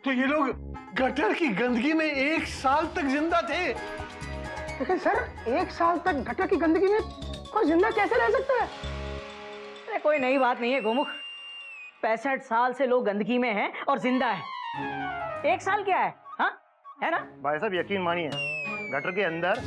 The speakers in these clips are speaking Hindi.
तो ये लोग गटर की गंदगी में 1 साल तक जिंदा थे। लेकिन सर 1 साल तक गटर की गंदगी में कोई जिंदा कैसे रह सकता है? अरे कोई नई बात नहीं है गोमुख। 65 साल से लोग गंदगी में हैं और जिंदा है। 1 साल क्या है? हाँ, है ना? भाई साहब यकीन मानिए, गटर के अंदर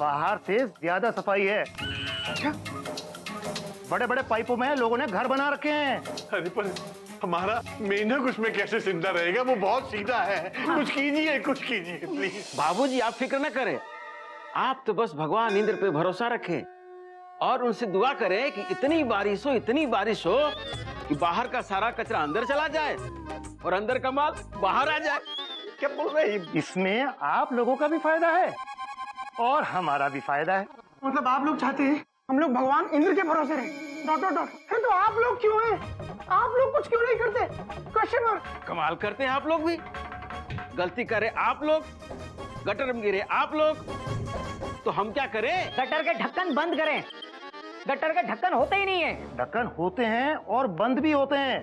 बाहर से ज्यादा सफाई है। अच्छा, बड़े बड़े पाइपों में लोगों ने घर बना रखे हैं। अरे पर हमारा मेंढक उसमें कैसे जिंदा रहेगा? वो बहुत सीधा है। कुछ कीजिए, कुछ कीजिए प्लीज। बाबूजी आप फिक्र न करें, आप तो बस भगवान इंद्र पे भरोसा रखें और उनसे दुआ करें कि इतनी बारिश हो कि बाहर का सारा कचरा अंदर चला जाए और अंदर का माल बाहर आ जाए। क्या बोल रहे हैं? इसमें आप लोगों का भी फायदा है और हमारा भी फायदा है। मतलब आप लोग चाहते हैं हम लोग भगवान इंद्र के भरोसे रहे? डॉक्टर तो आप लोग क्यों हैं? आप लोग कुछ क्यों नहीं करते? Question mark. कमाल करते हैं आप लोग भी। गलती करे आप लोग, गटर में गिरे आप लोग, तो हम क्या करें? गटर के ढक्कन बंद करें। गटर के ढक्कन होते ही नहीं है। ढक्कन होते हैं और बंद भी होते हैं,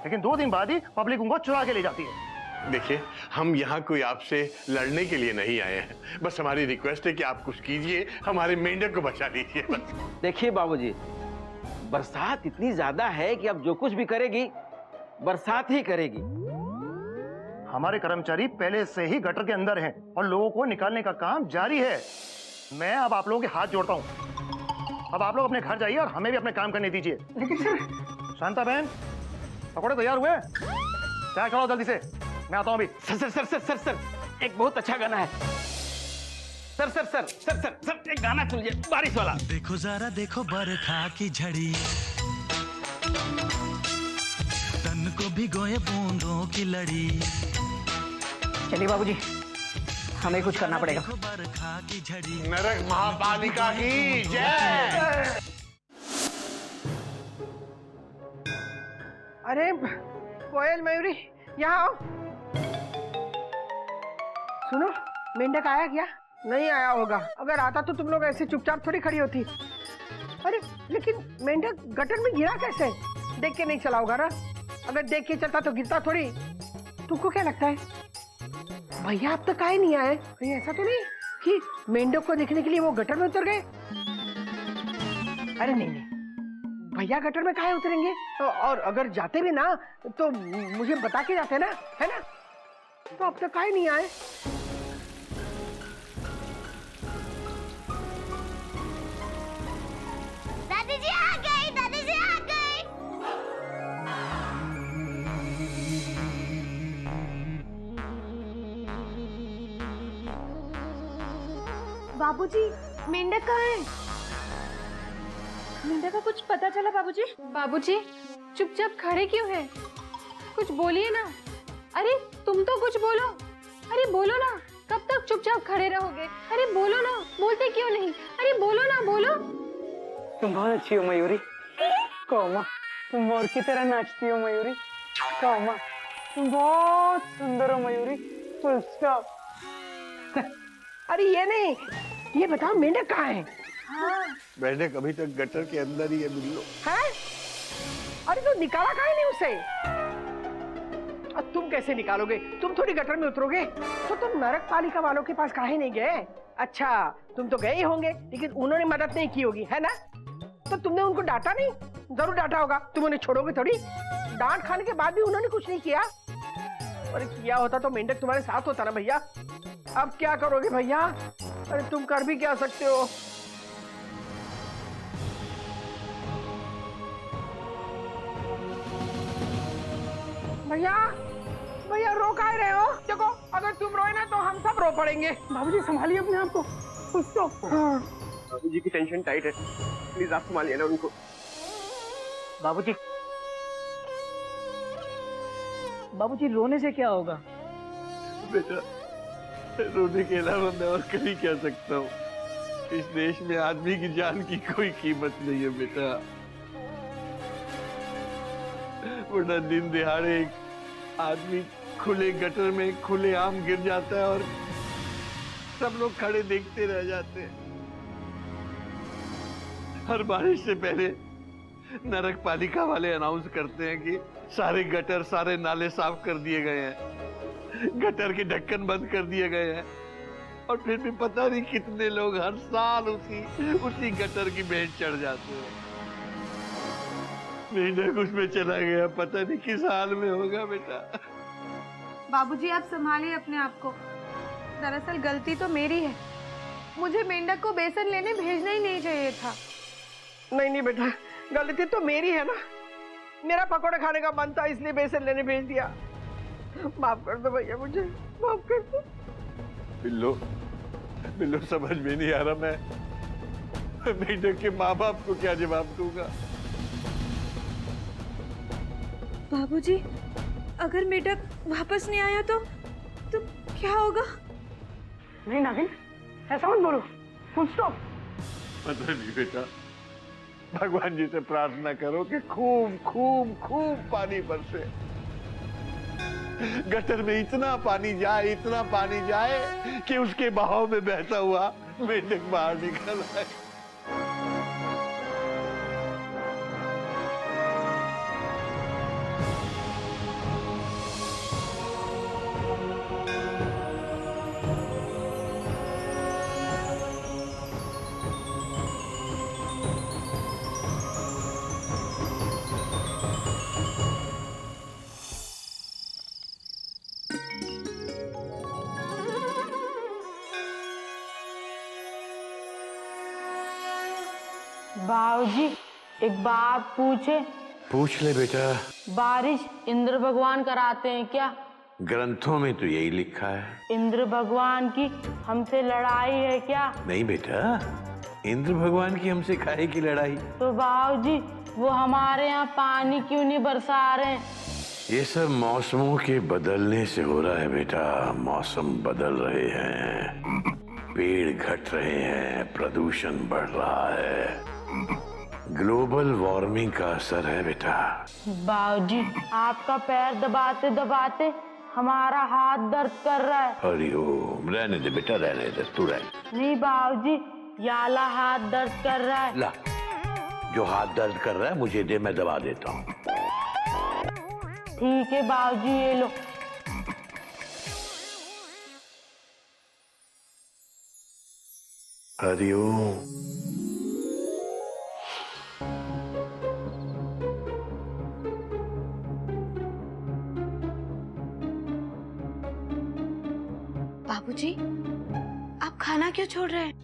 लेकिन 2 दिन बाद ही पब्लिक उनको चुरा के ले जाती है। देखिए, हम यहाँ कोई आपसे लड़ने के लिए नहीं आए हैं। बस हमारी रिक्वेस्ट है कि आप कुछ कीजिए, हमारे मेंढक को बचा लीजिए बस। देखिए बाबूजी, बरसात इतनी ज्यादा है कि अब जो कुछ भी करेगी बरसात ही करेगी। हमारे कर्मचारी पहले से ही गटर के अंदर हैं और लोगों को निकालने का काम जारी है। मैं अब आप लोगों के हाथ जोड़ता हूँ। अब आप लोग अपने घर जाइए और हमें भी अपने काम करने दीजिए। लेकिन सर। शांता बहन, पकौड़े तैयार हुए? चाय खिलाओ जल्दी से, मैं आता हूँ अभी। सर, एक बहुत अच्छा गाना है। सर, एक गाना सुनिए, बारिश वाला। देखो जरा देखो बरखा की झड़ी, तन को भिगोए बूंदों की लड़ी। चलिए बाबूजी, हमें कुछ करना पड़ेगा। देखो बरखा की झड़ी। नरक महापालिका की जय। अरे कोयल मयूरी, यहाँ आओ। सुनो, मेंढक आया क्या? नहीं आया होगा। अगर आता तो तुम लोग ऐसे चुपचाप थोड़ी खड़ी होती। अरे लेकिन मेंढक गटर में गिरा कैसे? देख के नहीं चला होगा ना? अगर देख के चलता तो गिरता थोड़ी। तुमको क्या लगता है भैया अब तक आए नहीं आए? कहीं ऐसा तो नहीं कि मेंढक को देखने के लिए वो गटर में उतर गए? अरे नहीं, भैया गटर में काहे उतरेंगे? और अगर जाते भी ना तो मुझे बता के जाते ना, है ना? तो अब तक काहे नहीं आए? दादी जी आ गई, दादी जी आ गई। बाबूजी, मेंढक कहाँ है? मेंढक का कुछ पता चला बाबूजी? बाबूजी, चुपचाप खड़े क्यों हैं? कुछ बोलिए ना। अरे तुम तो कुछ बोलो। अरे बोलो ना, कब तक चुपचाप खड़े रहोगे? अरे बोलो ना, बोलते क्यों नहीं? अरे बोलो ना, बोलो। तुम बहुत अच्छी हो मयूरी। कौमा, तुम मोर की तरह नाचती हो मयूरी। कौमा, तुम बहुत सुंदर हो मयूरी। Full stop. अरे ये नहीं, ये बताओ मेंढक कहाँ है? मेंढक अभी तक गटर के अंदर ही है बिल्लो। हैं? अरे तो निकाला काहे नहीं उसे? अब तुम कैसे निकालोगे? तुम थोड़ी गटर में उतरोगे। तो तुम नरक पालिका वालों के पास काहे नहीं गए? अच्छा, तुम तो गए ही होंगे, लेकिन उन्होंने मदद नहीं की होगी, है ना? तो तुमने उनको डांटा नहीं? जरूर डांटा होगा। तुम उन्हें छोड़ोगे थोड़ी? डांट खाने के बाद भी उन्होंने कुछ नहीं किया? अरे किया होता तो मेंढक तुम्हारे साथ होता ना भैया। अब क्या करोगे भैया? अरे तुम कर भी क्या सकते हो? भैया, भैया रो काहे रहे हो? देखो, अगर तुम रोए ना तो हम सब रो पड़ेंगे। बाबूजी संभालिए अपने आप को। हाँ। बाबूजी की टेंशन टाइट है, प्लीज आप संभालिए ना उनको। बाबूजी, बाबूजी रोने से क्या होगा? बेटा, रोने के अलावा मैं और कहीं क्या सकता हूँ? इस देश में आदमी की जान की कोई कीमत नहीं है बेटा। वरना दिन दिहाड़े एक आदमी खुले गटर में खुले आम गिर जाता है और सब लोग खड़े देखते रह जाते हैं। हर बारिश से पहले नरक पालिका वाले अनाउंस करते हैं कि सारे गटर सारे नाले साफ कर दिए गए हैं, गटर के ढक्कन बंद कर दिए गए हैं, और फिर भी पता नहीं कितने लोग हर साल उसी गटर की भेंट चढ़ जाते हैं। मेंढक उसमें चला गया, पता नहीं किस हाल में होगा बेटा। बाबूजी आप संभालिए अपने आप को। दरअसल गलती तो मेरी है, मुझे मेंढक को बेसन लेने भेजना ही नहीं चाहिए था। नहीं नहीं बेटा, गलती तो मेरी है ना, मेरा पकौड़े खाने का मन था इसलिए बेसन लेने भेज दिया। माफ कर दो भैया, मुझे माफ कर दो। बिल्लो समझ में नहीं आ रहा मैं मेंढक के माँ बाप को क्या जवाब दूंगा। बाबूजी अगर मेंढक वापस नहीं आया तो क्या होगा? नहीं नागिन, ऐसा मत बोलो, फुल स्टॉप। पता नहीं बेटा, भगवान जी से प्रार्थना करो कि खूब खूब खूब पानी बरसे, गटर में इतना पानी जाए कि उसके बहाव में बहता हुआ मेंढक बाहर निकल आए। बाबूजी एक बात पूछे? पूछ ले बेटा। बारिश इंद्र भगवान कराते हैं क्या? ग्रंथों में तो यही लिखा है। इंद्र भगवान की हमसे लड़ाई है क्या? नहीं बेटा, इंद्र भगवान की हमसे काहे की लड़ाई? तो बाबूजी वो हमारे यहाँ पानी क्यों नहीं बरसा रहे? ये सब मौसमों के बदलने से हो रहा है बेटा। मौसम बदल रहे हैं, पेड़ घट रहे हैं, प्रदूषण बढ़ रहा है, ग्लोबल वार्मिंग का असर है बेटा। बाबूजी आपका पैर दबाते दबाते हमारा हाथ दर्द कर रहा है। हरिओम, रहने दे बेटा, रहने दे, तू रह। नहीं बाबूजी, याला हाथ दर्द कर रहा है। ला, जो हाथ दर्द कर रहा है मुझे दे, मैं दबा देता हूँ। ठीक है बाबूजी, ये लो। हरिओम। बाबूजी आप खाना क्यों छोड़ रहे हैं?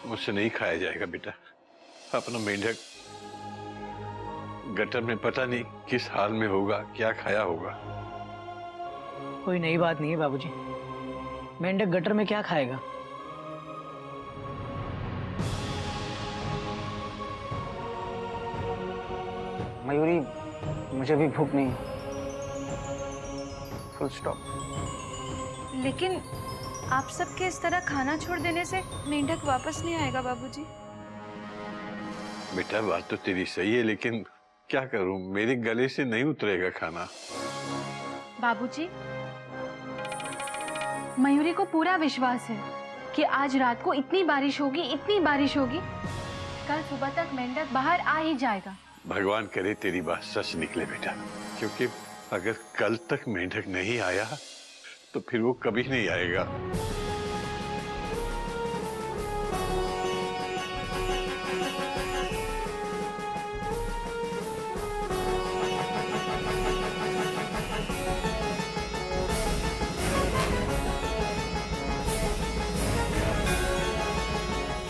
मुझसे नहीं खाया जाएगा बेटा। अपना मेंढक गटर में पता नहीं किस हाल में होगा, क्या खाया होगा। कोई नई बात नहीं है बाबूजी, मेंढक गटर में क्या खाएगा? मयूरी मुझे भी भूख नहीं, फुल स्टॉप। लेकिन आप सबके इस तरह खाना छोड़ देने से मेंढक वापस नहीं आएगा बाबूजी। बेटा बात तो तेरी सही है, लेकिन क्या करूं, मेरे गले से नहीं उतरेगा खाना। बाबूजी मयूरी को पूरा विश्वास है कि आज रात को इतनी बारिश होगी, कल सुबह तक मेंढक बाहर आ ही जाएगा। भगवान करे तेरी बात सच निकले बेटा, क्योंकि अगर कल तक मेंढक नहीं आया तो फिर वो कभी नहीं आएगा।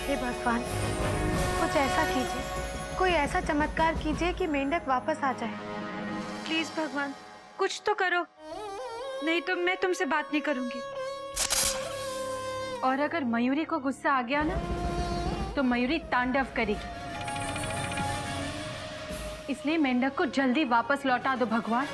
हे भगवान, कुछ ऐसा कीजिए, कोई ऐसा चमत्कार कीजिए कि मेंढक वापस आ जाए। प्लीज भगवान कुछ तो करो, नहीं तो मैं तुमसे बात नहीं करूंगी। और अगर मयूरी को गुस्सा आ गया ना, तो मयूरी तांडव करेगी। इसलिए मेंढक को जल्दी वापस लौटा दो भगवान।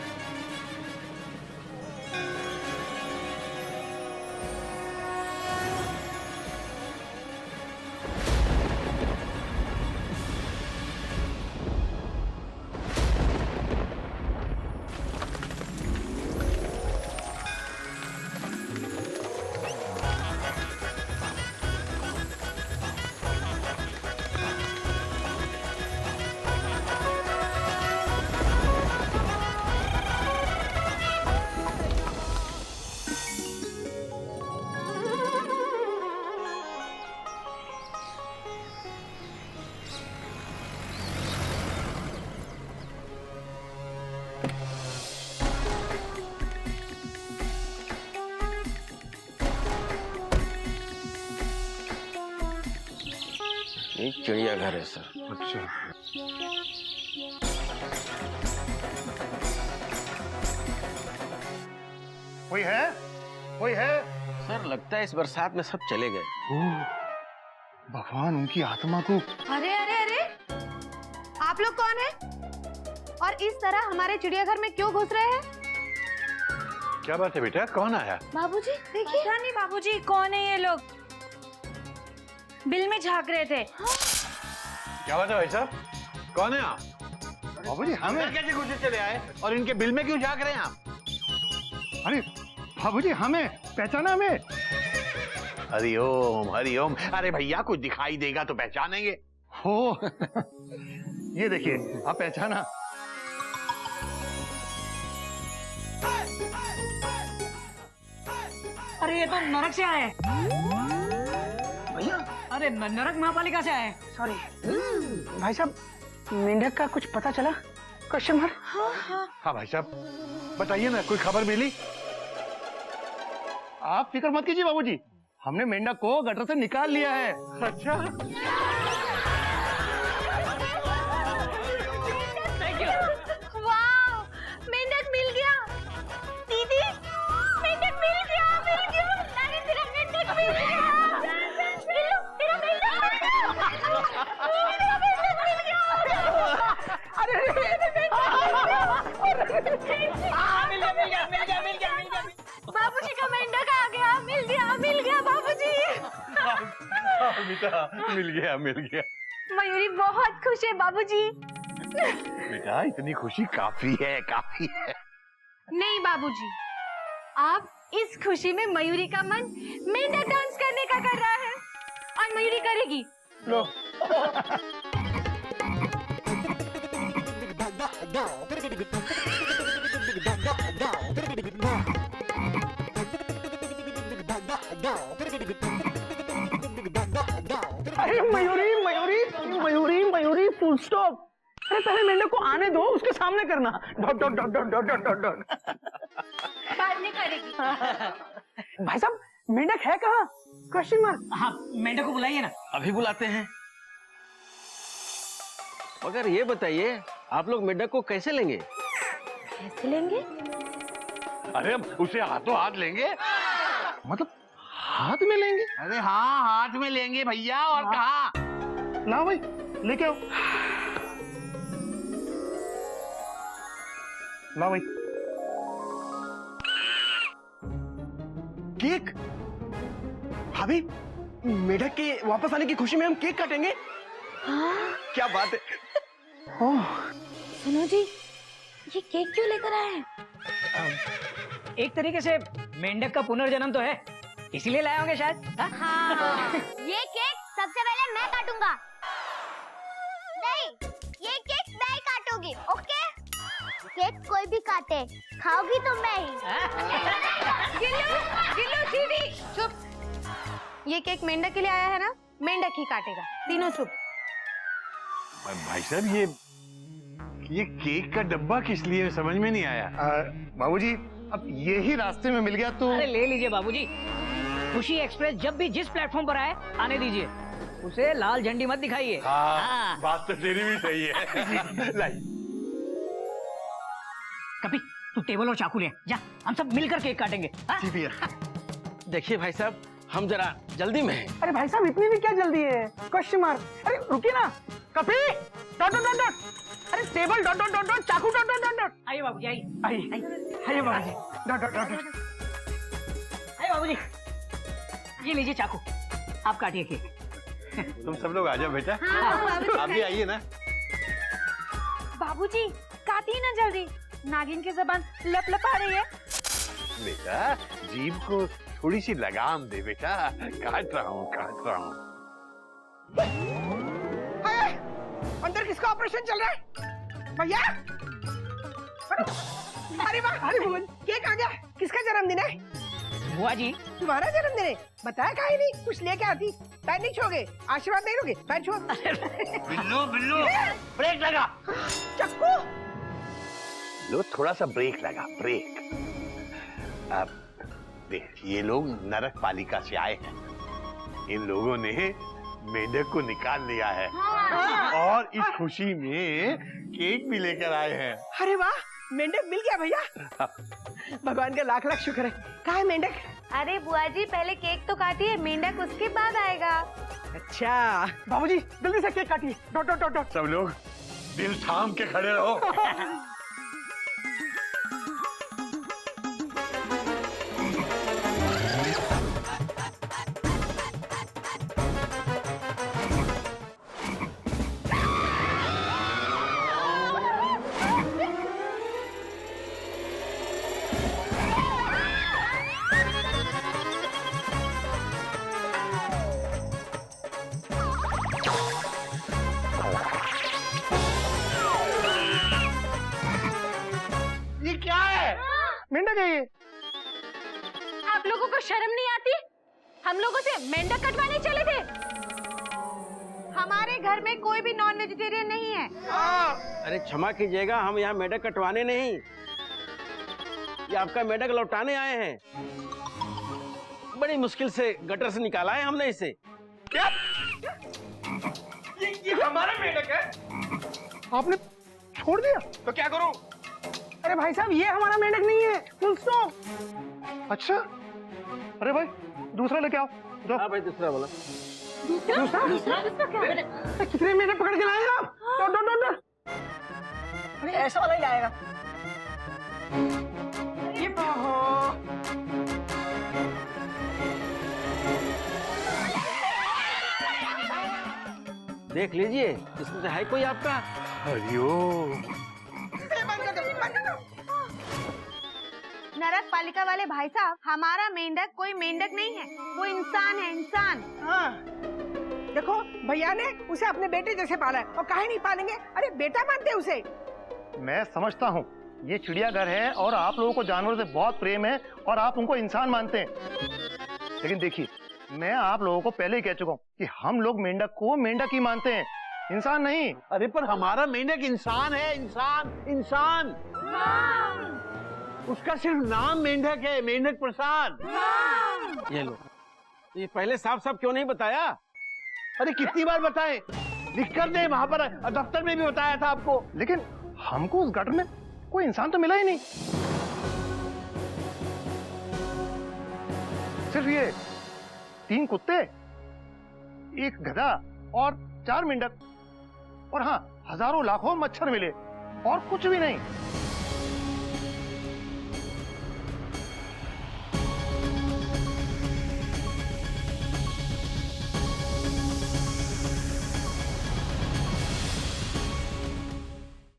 ये चिड़ियाघर है सर। अच्छा, कोई है? कोई है? सर लगता है इस बरसात में सब चले गए। भगवान उनकी आत्मा को। अरे अरे अरे, आप लोग कौन है और इस तरह हमारे चिड़ियाघर में क्यों घुस रहे हैं? क्या बात है बेटा, कौन आया? बाबूजी देखिए। पता नहीं बाबूजी कौन है ये लोग, बिल में झांक रहे थे। क्या बात है भाई साहब, कौन है आप? बाबूजी हमें। कैसे घुसे चले आए और इनके बिल में क्यों झांक रहे हैं आप? अरे बाबूजी हमें पहचाना हमें? हरिओम हरिओम। अरे भैया कुछ दिखाई देगा तो पहचानेंगे। हो ये देखिए, आप पहचाना? अरे ये तो नरक से आए। भैया, अरे नरक महापालिका से आए। सॉरी भाई साहब, मेंढक का कुछ पता चला? Question mark. हाँ भाई साहब बताइए ना, कोई खबर मिली? आप फिक्र मत कीजिए बाबूजी, हमने मेंढक को गटर से निकाल लिया है। अच्छा, वाह, मेंढक मिल गया। दीदी, मेंढक मिल गया, मिल गया। अरे तेरा मेंढक मिल गया। तेरा मेंढक मिल गया। अरे बाबूजी का मेंढक आ गया, मिल गया बाबूजी। बेटा मिल गया। मयूरी बहुत खुश है बाबूजी। बेटा इतनी खुशी काफी है, काफी है। नहीं बाबूजी, आप इस खुशी में मयूरी का मन मेंढक डांस करने का कर रहा है और मयूरी करेगी। लो। अरे मयूरी मयूरी मयूरी मयूरी, फुल स्टॉप। अरे पहले मेंढक को आने दो, उसके सामने करना। Dot dot dot dot dot dot dot. बाद में करेगी। भाई साहब मेंढक है कहाँ? Question mark. हाँ, मेंढक को बुलाइए ना। अभी बुलाते हैं। मगर ये बताइए, आप लोग मेंढक को कैसे लेंगे? कैसे लेंगे? अरे उसे हाथों हाथ लेंगे। मतलब हाथ में लेंगे? अरे हाँ, हाथ में लेंगे भैया, और कहा? ना भाई, लेके आओ। ला भाई। केक? भाभी, मेढक के वापस आने की खुशी में हम केक काटेंगे। क्या बात है। सुनो जी, ये केक क्यों लेकर आए हैं? एक तरीके से मेंढक का पुनर्जन्म तो है, इसीलिए लाए होंगे शायद। हाँ। ये केक सबसे पहले मैं काटूंगा। नहीं, ये केक मैं ही काटूंगी, ओके? केक कोई भी काटे, खाओगी तो मैं ही। गिल्लू दीदी चुप। ये केक मेंढक के लिए आया है ना, मेंढक ही काटेगा। तीनों चुप। भाई साहब ये केक का डब्बा किस लिए, समझ में नहीं आया। बाबूजी अब ये ही रास्ते में मिल गया तो। अरे ले लीजिए बाबूजी। खुशी एक्सप्रेस जब भी जिस प्लेटफॉर्म पर आए, आने दीजिए। उसे लाल झंडी मत दिखाइए। हाँ, बात तो तेरी भी सही है। लाई। कभी तू टेबल और चाकू ले जा, हम सब मिलकर केक काटेंगे। जी भैया। देखिए भाई साहब, हम जरा जल्दी में हैं। अरे भाई साहब इतनी भी क्या जल्दी है? Question mark. अरे रुकिए ना। कपी डॉट डॉट डॉट डॉट। अरे table dot dot dot dot, चाकू डॉट डॉट डॉट डॉट। आइए बाबूजी, आइए आइए बाबूजी। Dot dot dot dot. आइए बाबूजी, ये लीजिए चाकू, आप काटिए केक। तुम सब लोग आ जाओ बेटा। आप भी आइए ना। बाबूजी काटिए ना जल्दी, नागिन की जबान लप लप आ रही है। बेटा जीभ को थोड़ी सी लगाम दे बेटा, काट रहा हूँ। अंदर किसका ऑपरेशन चल रहा है भैया? अरे वाह, अरे भगवान, केक आ गया। किसका जन्मदिन है? बुआ जी। तुम्हारा जन्मदिन है? बताया काहे नहीं? कुछ लेके आती। पैर नहीं छोगे, आशीर्वाद नहीं लोगे? पैर छो। बिल्लू ब्रेक लगा। चक्कू लो, थोड़ा सा ब्रेक लगा, ब्रेक। अब देख, ये लोग नरक पालिका से आए हैं। इन लोगों ने मेंढक को निकाल लिया है और इस खुशी में केक भी लेकर आए हैं। अरे वाह, मेंढक मिल गया भैया। भगवान का लाख लाख शुक्र है। कहाँ है मेंढक? अरे बुआ जी पहले केक तो काटिए, मेंढक उसके बाद आएगा। अच्छा बाबूजी जल्दी से केक काटिए। Dot dot dot dot. सब लोग दिल थाम के खड़े रहो। ये क्या है? मेंढक है ये। आप लोगों को शर्म नहीं आती? हम लोगों से मेंढक कटवाने चले थे। हमारे घर में कोई भी नॉन वेजिटेरियन नहीं है। अरे क्षमा कीजिएगा, हम यहाँ मेढक कटवाने नहीं, ये आपका मेढक लौटाने आए हैं। बड़ी मुश्किल से गटर से निकाला है हमने इसे। क्या? ये हमारा मेंढक है? आपने छोड़ दिया? तो क्या करूं? अरे भाई साहब ये हमारा मेंढक नहीं है। Full stop. अच्छा, अरे भाई दूसरा लेके आओ। दो। हाँ भाई दूसरा बोला। दूसरा क्या? कितने मेंढक पकड़ के लाएगा आप? Dot dot dot dot. अरे ऐसा वाला ही लाएगा। ये देख लीजिए, इसमें से है कोई आपका? हरिओम। नरक पालिका वाले भाई साहब, हमारा मेंढक कोई मेंढक नहीं है, वो इंसान है, इंसान। हाँ देखो भैया ने उसे अपने बेटे जैसे पाला है और काहे नहीं पालेंगे? अरे बेटा मानते हैं उसे। मैं समझता हूँ ये चिड़ियाघर है और आप लोगों को जानवरों से बहुत प्रेम है और आप उनको इंसान मानते हैं, लेकिन देखिए मैं आप लोगों को पहले ही कह चुका हूँ कि हम लोग मेंढक को मेंढक ही मानते हैं, इंसान नहीं। अरे पर हमारा मेंढक इंसान है, इंसान इंसान। उसका सिर्फ नाम मेंढक है, मेंढक प्रसाद। ये लो, ये पहले साफ साफ क्यों नहीं बताया? अरे कितनी बार बताएं? लिख कर दे, वहां पर दफ्तर में भी बताया था आपको। लेकिन हमको उस गटर में कोई इंसान तो मिला ही नहीं, सिर्फ ये 3 कुत्ते, 1 गधा और 4 मेंढक, और हाँ हजारों लाखों मच्छर मिले और कुछ भी नहीं।